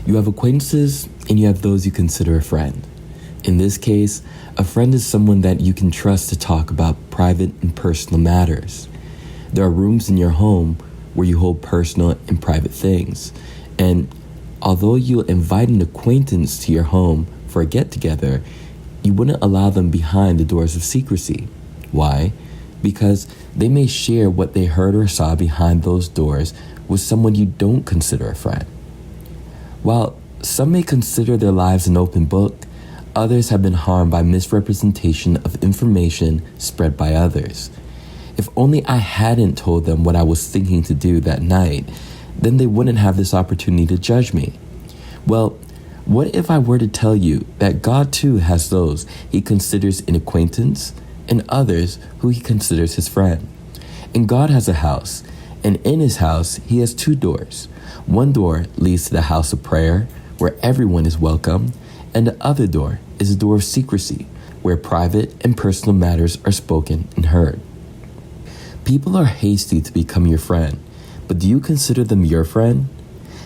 You have acquaintances and you have those you consider a friend. In this case, a friend is someone that you can trust to talk about private and personal matters. There are rooms in your home where you hold personal and private things. And although you'll invite an acquaintance to your home for a get-together, you wouldn't allow them behind the doors of secrecy. Why? Because they may share what they heard or saw behind those doors with someone you don't consider a friend. While some may consider their lives an open book, others have been harmed by misrepresentation of information spread by others. If only I hadn't told them what I was thinking to do that night, then they wouldn't have this opportunity to judge me. Well, what if I were to tell you that God too has those he considers an acquaintance and others who he considers his friend? And God has a house, and in his house he has two doors. One door leads to the house of prayer, where everyone is welcome, and the other door is a door of secrecy, where private and personal matters are spoken and heard. People are hasty to become your friend, but do you consider them your friend?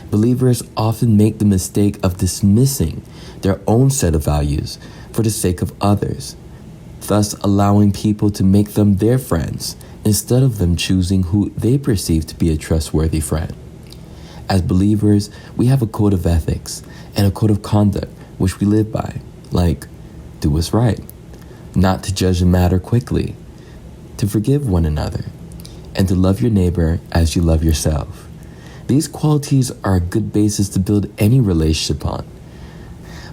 Believers often make the mistake of dismissing their own set of values for the sake of others, thus allowing people to make them their friends instead of them choosing who they perceive to be a trustworthy friend. As believers, we have a code of ethics and a code of conduct which we live by, like do what's right, not to judge a matter quickly, to forgive one another, and to love your neighbor as you love yourself. These qualities are a good basis to build any relationship on.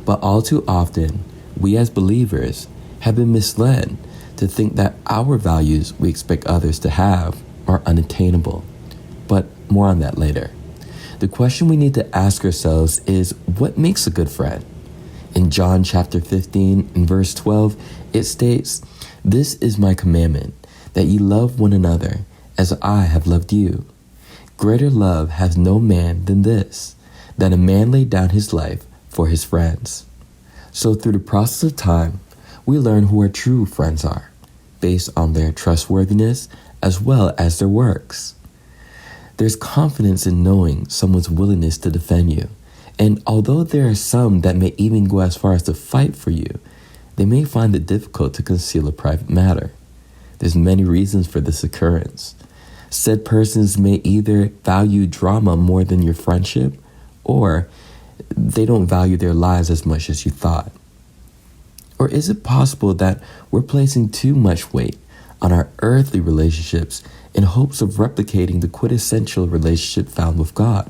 But all too often, we as believers have been misled to think that our values we expect others to have are unattainable. But more on that later. The question we need to ask ourselves is, what makes a good friend? In John chapter 15 and verse 12, it states, "This is my commandment, that ye love one another as I have loved you. Greater love has no man than this, that a man lay down his life for his friends." So through the process of time, we learn who our true friends are, based on their trustworthiness as well as their works. There's confidence in knowing someone's willingness to defend you. And although there are some that may even go as far as to fight for you, they may find it difficult to conceal a private matter. There's many reasons for this occurrence. Said persons may either value drama more than your friendship, or they don't value their lives as much as you thought. Or is it possible that we're placing too much weight on our earthly relationships in hopes of replicating the quintessential relationship found with God?